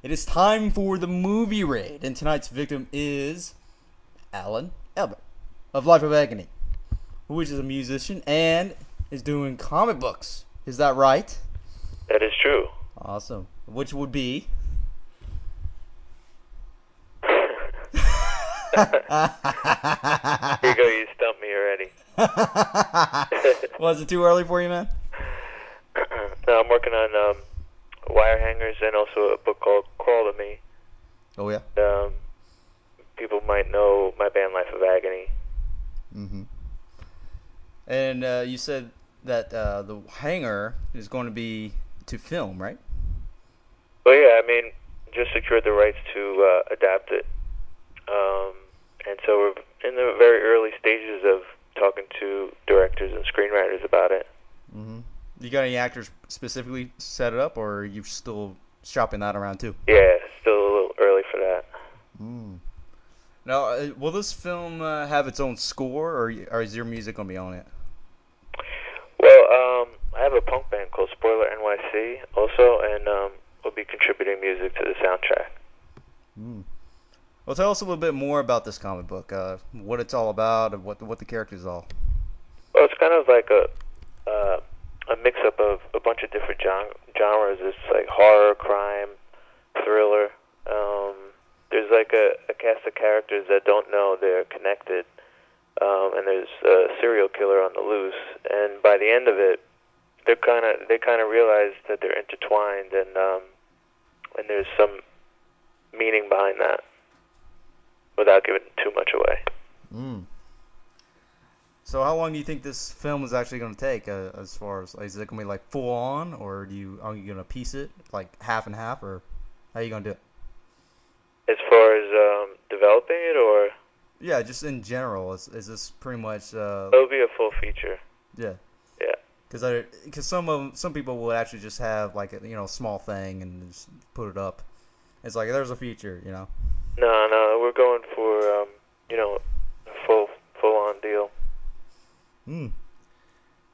It is time for the movie raid, and tonight's victim is Alan Elbert of Life of Agony, which is a musician and is doing comic books. Is that right? That is true. Awesome. Which would be? Here you go, you stumped me already. Was it too early for you, man? No, I'm working on wire hangers and also a book called Crawl to Me. Oh, yeah? People might know my band Life of Agony. Mm-hmm. And you said that the hanger is going to be to film, right? Well, yeah, I mean, just secured the rights to adapt it. And so we're in the very early stages of talking to directors and screenwriters about it. Mm-hmm. You got any actors specifically set it up, or are you still shopping that around too? Yeah, still a little early for that. Mm. Now, will this film have its own score, or is your music going to be on it? Well, I have a punk band called Spoiler NYC also, and we'll be contributing music to the soundtrack. Mm. Well, tell us a little bit more about this comic book, what it's all about, and what the characters are. Well, it's kind of like a mix-up of a bunch of different genres. It's like horror, crime, thriller. There's like a cast of characters that don't know they're connected, and there's a serial killer on the loose. And by the end of it, they kind of realize that they're intertwined, and there's some meaning behind that, without giving too much away. Mm. So how long do you think this film is actually going to take? As far as, is it going to be like full on, or are you going to piece it like half and half, or how are you going to do it? As far as developing it, or yeah, just in general, is this pretty much? It'll be a full feature. Yeah. Yeah. Because some people will actually just have like a small thing and just put it up. It's like there's a feature, No, we're going for a full on deal. Hmm.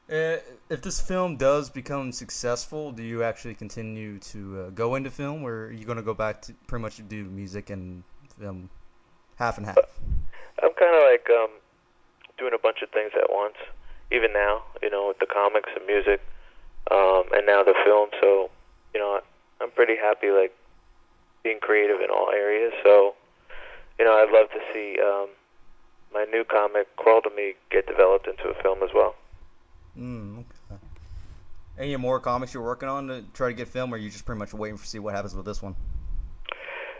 If this film does become successful, do you actually continue to go into film, or are you going to go back to pretty much do music and film half and half? I'm kind of like doing a bunch of things at once, even now, with the comics and music, and now the film. So, I'm pretty happy, like, being creative in all areas. So, I'd love to see my new comic, Crawl to Me, get developed into a film as well. Okay. Any more comics you're working on to try to get film, or are you just pretty much waiting to see what happens with this one?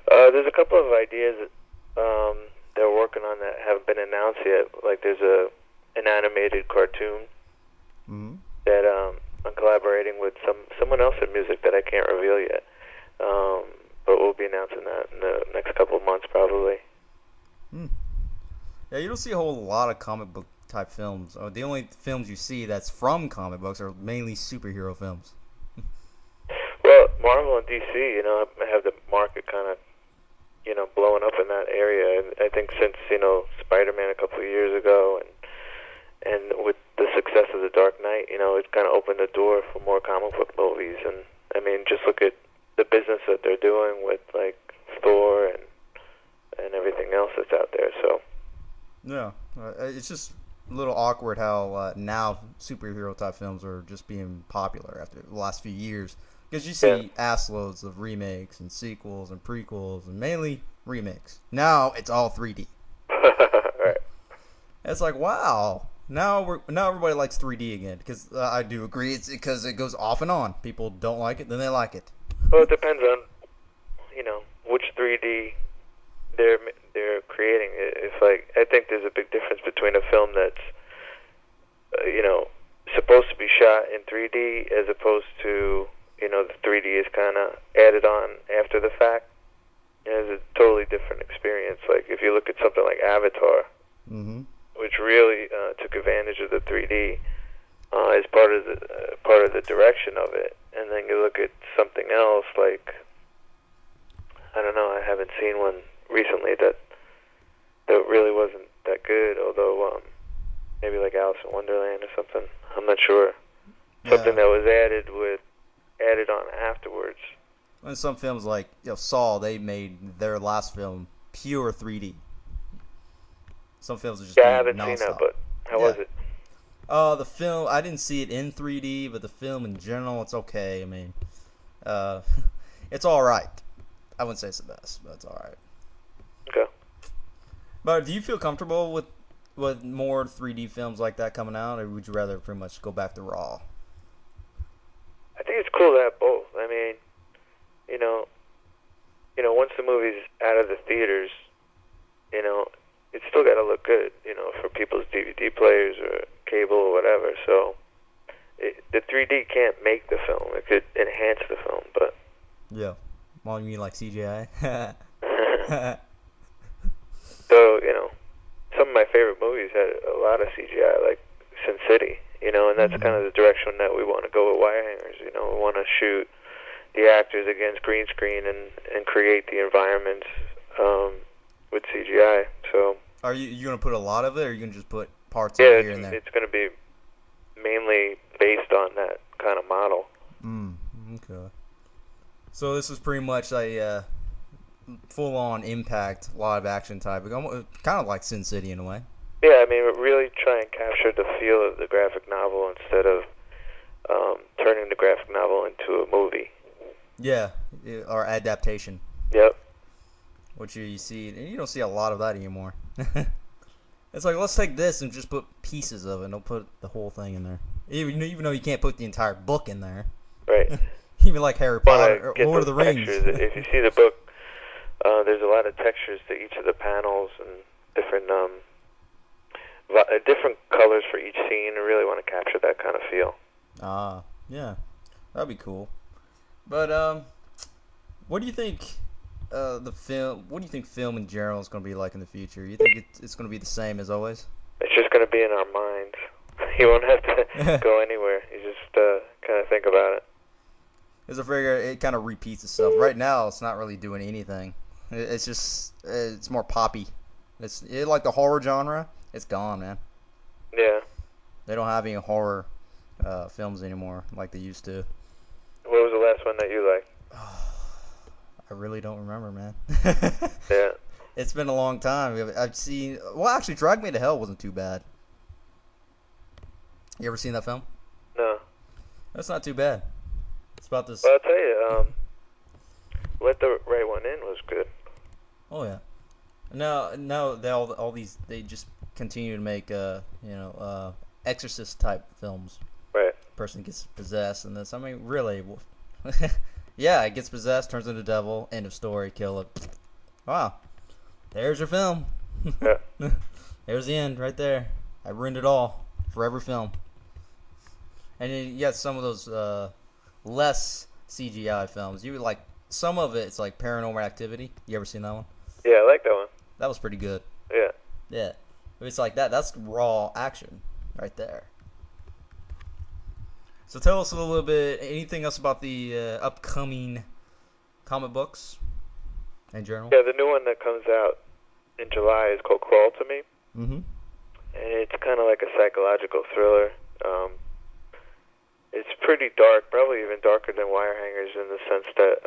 There's a couple of ideas that we're working on that haven't been announced yet. Like there's an animated cartoon that I'm collaborating with someone else in music that I can't reveal yet. But we'll be announcing that in the next couple of months probably. Yeah, you don't see a whole lot of comic book type films. The only films you see that's from comic books are mainly superhero films. Well, Marvel and DC, have the market kind of, blowing up in that area. And I think since, Spider-Man a couple of years ago and with the success of The Dark Knight, it kind of opened the door for more comic book movies. And, I mean, just look at the business that they're doing with, like, Thor and everything else that's out there, so. Yeah, it's just a little awkward how now superhero type films are just being popular after the last few years. Because you see assloads of remakes and sequels and prequels and mainly remakes. Now it's all 3D. Right. It's like, wow. Now everybody likes 3D again. Because I do agree, it's because it goes off and on. People don't like it, then they like it. Well, it depends on, which 3D they're creating. It's like, I think there's a big difference between a film that's, supposed to be shot in 3D as opposed to, the 3D is kind of added on after the fact. It's a totally different experience. Like, if you look at something like Avatar, which really took advantage of the 3D as part of the direction of it, and then you look at something else like, I don't know, I haven't seen one recently that really wasn't that good, although maybe like Alice in Wonderland or something. I'm not sure. Something that was added on afterwards And some films like Saw, they made their last film pure 3D. Some films are just Yeah, I haven't nonstop. seen that, but how was it? The film, I didn't see it in 3D, but the film in general, it's okay. I mean, it's all right. I wouldn't say it's the best, but it's all right. Okay. But do you feel comfortable with more 3D films like that coming out, or would you rather pretty much go back to raw? I think it's cool to have both. I mean, once the movie's out of the theaters, it's still got to look good, for people's DVD players or cable or whatever. So the 3D can't make the film. It could enhance the film, but... Yeah. Well, you mean like CGI? So, some of my favorite movies had a lot of CGI, like Sin City, and that's kind of the direction that we want to go with wire hangers. We want to shoot the actors against green screen and create the environments with CGI. So, are you going to put a lot of it, or are you going to just put parts of it here and there? It's going to be mainly based on that kind of model. Okay. So this is pretty much a full-on impact, live action type, kind of like Sin City in a way. Yeah, I mean, really try and capture the feel of the graphic novel instead of turning the graphic novel into a movie. Yeah, or adaptation. Yep. Which you see, you don't see a lot of that anymore. It's like, let's take this and just put pieces of it, and don't put the whole thing in there. Even though you can't put the entire book in there. Right. Even like Harry Potter or Lord of the Rings. If you see the book, there's a lot of textures to each of the panels and different colors for each scene. I really want to capture that kind of feel. Yeah, that'd be cool. But what do you think What do you think film in general is going to be like in the future? You think it's going to be the same as always? It's just going to be in our minds. You won't have to go anywhere. You just kind of think about it. Because I figure it kind of repeats itself. Right now, it's not really doing anything. It's just, it's more poppy. It's like the horror genre. It's gone, man. Yeah. They don't have any horror films anymore like they used to. What was the last one that you liked? I really don't remember, man. Yeah. It's been a long time. I've seen... Well, actually, Drag Me to Hell wasn't too bad. You ever seen that film? No. That's not too bad. It's about this... Well, I'll tell you, Let the Right One In was good. Oh, yeah. No, they just continue to make, exorcist-type films. Right. Person gets possessed and this. I mean, really... Yeah, it gets possessed, turns into the devil, end of story, kill it. Wow. There's your film. Yeah. There's the end right there. I ruined it all. Forever film. And then you got some of those less CGI films. You would like some of it's like Paranormal Activity. You ever seen that one? Yeah, I like that one. That was pretty good. Yeah. Yeah. It's like that. That's raw action right there. So tell us a little bit, anything else about the upcoming comic books in general? Yeah, the new one that comes out in July is called Crawl to Me. Mm-hmm. And it's kind of like a psychological thriller. It's pretty dark, probably even darker than Wire Hangers in the sense that,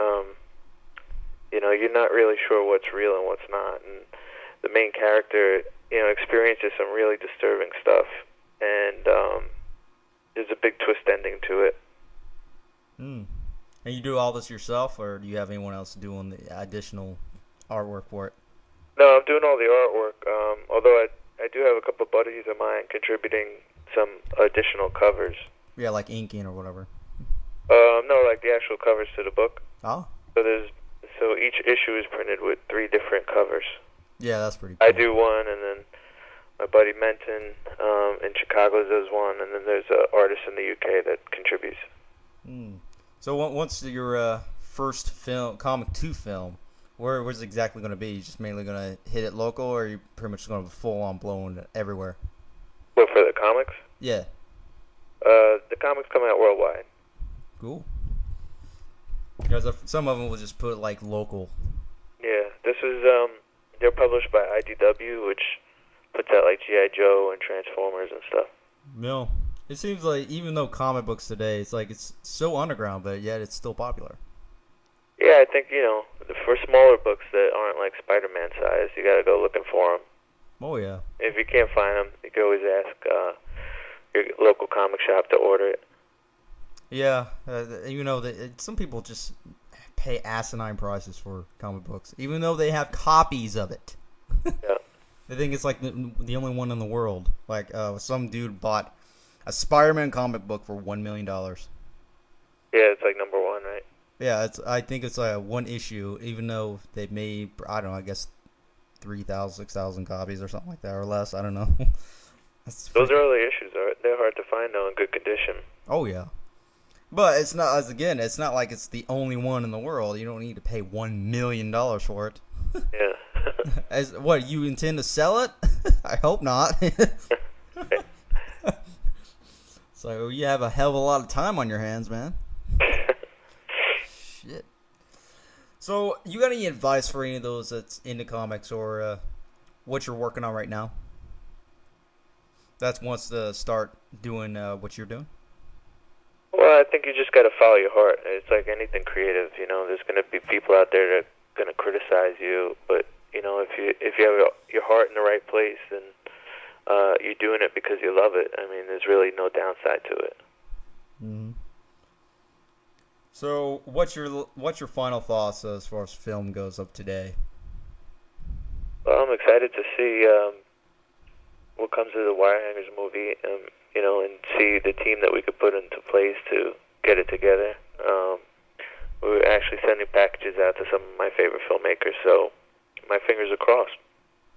you're not really sure what's real and what's not. And the main character, experiences some really disturbing stuff. And there's a big twist ending to it. And you do all this yourself, or do you have anyone else doing the additional artwork for it? No, I'm doing all the artwork. Although I do have a couple buddies of mine contributing some additional covers. Yeah, like inking or whatever. No, like the actual covers to the book. Oh. So each issue is printed with 3 different covers. Yeah, that's pretty cool. I do one, and then my buddy Menton in Chicago does one, and then there's an artist in the UK that contributes. So once your first film, comic 2 film, where's it exactly going to be? You just mainly going to hit it local, or are you pretty much going to full on blowing it everywhere? What, for the comics? Yeah. The comics come out worldwide. Cool. Because some of them will just put like local. Yeah, this is they're published by IDW, which puts out like G.I. Joe and Transformers and stuff. No, it seems like even though comic books today, it's like it's so underground, but yet it's still popular. Yeah, I think, for smaller books that aren't like Spider-Man size, you gotta go looking for them. Oh yeah. If you can't find them, you can always ask your local comic shop to order it. Yeah, some people just pay asinine prices for comic books, even though they have copies of it. Yeah. They think it's like the only one in the world. Like some dude bought a Spider-Man comic book for $1 million. Yeah, it's like number one, right? Yeah, I think it's like one issue, even though they made, I don't know, I guess 3,000, 6,000 copies or something like that, or less. I don't know. Those early issues they're hard to find though in good condition. Oh yeah, but it's not it's not like it's the only one in the world. You don't need to pay $1 million for it. Yeah. As what, you intend to sell it? I hope not. So you have a hell of a lot of time on your hands, man. Shit. So you got any advice for any of those that's into comics or what you're working on right now? That wants to start doing what you're doing? Well, I think you just got to follow your heart. It's like anything creative, there's going to be people out there that are going to criticize you, but if you have your heart in the right place, then you're doing it because you love it. I mean, there's really no downside to it. Mm-hmm. So, what's your final thoughts as far as film goes up today? Well, I'm excited to see what comes of the Wirehangers movie, and see the team that we could put into place to get it together. We're actually sending packages out to some of my favorite filmmakers, so my fingers are crossed.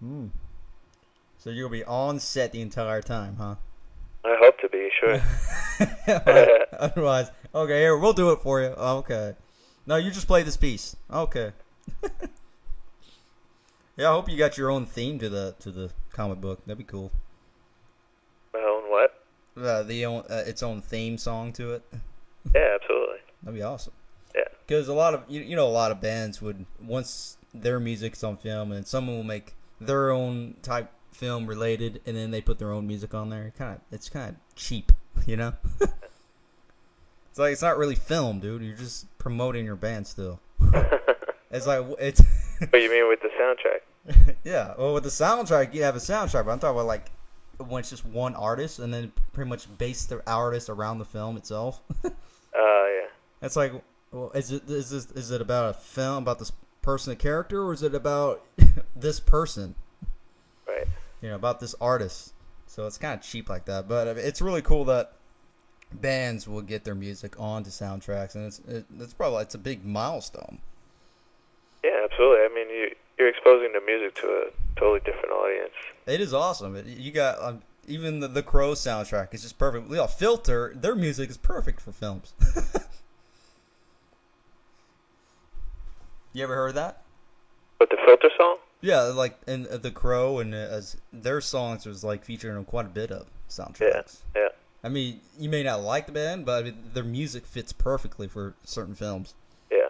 Mm. So you'll be on set the entire time, huh? I hope to be, sure. Otherwise, okay, here, we'll do it for you. Okay. No, you just play this piece. Okay. Yeah, I hope you got your own theme to the comic book. That'd be cool. My own what? Its own theme song to it. Yeah, absolutely. That'd be awesome. Yeah. Because a lot of bands would, once their music's on film, and someone will make their own type film related, and then they put their own music on there. It's kind of cheap, you know. It's like, it's not really film, dude. You're just promoting your band still. It's like it's. What you mean with the soundtrack? Yeah, well, with the soundtrack, you have a soundtrack, but I'm talking about like when it's just one artist, and then pretty much base the artist around the film itself. Yeah. It's like, well, is it about a film about this person, a character, or is it about this person? Right. About this artist. So it's kind of cheap like that, but it's really cool that bands will get their music onto soundtracks, and it's a big milestone. Yeah, absolutely. I mean, you're exposing the music to a totally different audience. It is awesome. You got even the Crow soundtrack is just perfect. Filter, their music is perfect for films. You ever heard that? With the Filter song? Yeah, like in the Crow, and as their songs was like featuring quite a bit of soundtracks. Yeah. I mean, you may not like the band, but I mean, their music fits perfectly for certain films. Yeah.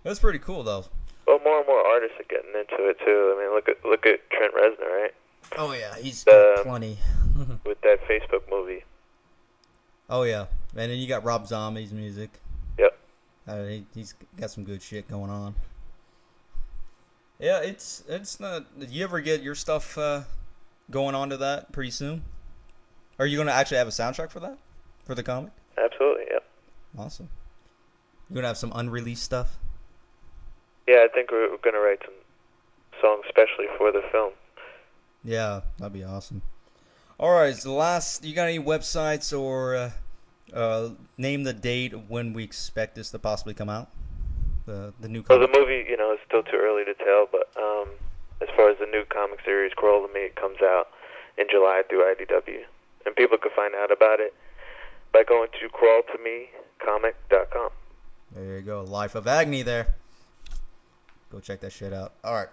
That's pretty cool, though. Well, more and more artists are getting into it too. I mean, look at Trent Reznor, right? Oh yeah, he's got plenty. With that Facebook movie. Oh yeah, and then you got Rob Zombie's music. Yep. He's got some good shit going on. Yeah, it's not. Did you ever get your stuff going on to that pretty soon? Are you going to actually have a soundtrack for that, for the comic? Absolutely, yeah. Awesome. You going to have some unreleased stuff? Yeah, I think we're going to write some songs especially for the film. Yeah, that'd be awesome. All right, so you got any websites or name the date of when we expect this to possibly come out? The new comic? Well, the movie, is still too early to tell, but as far as the new comic series, Crawl to Me, it comes out in July through IDW. And people can find out about it by going to crawltomecomic.com. There you go. Life of Agony there. Go check that shit out. All right.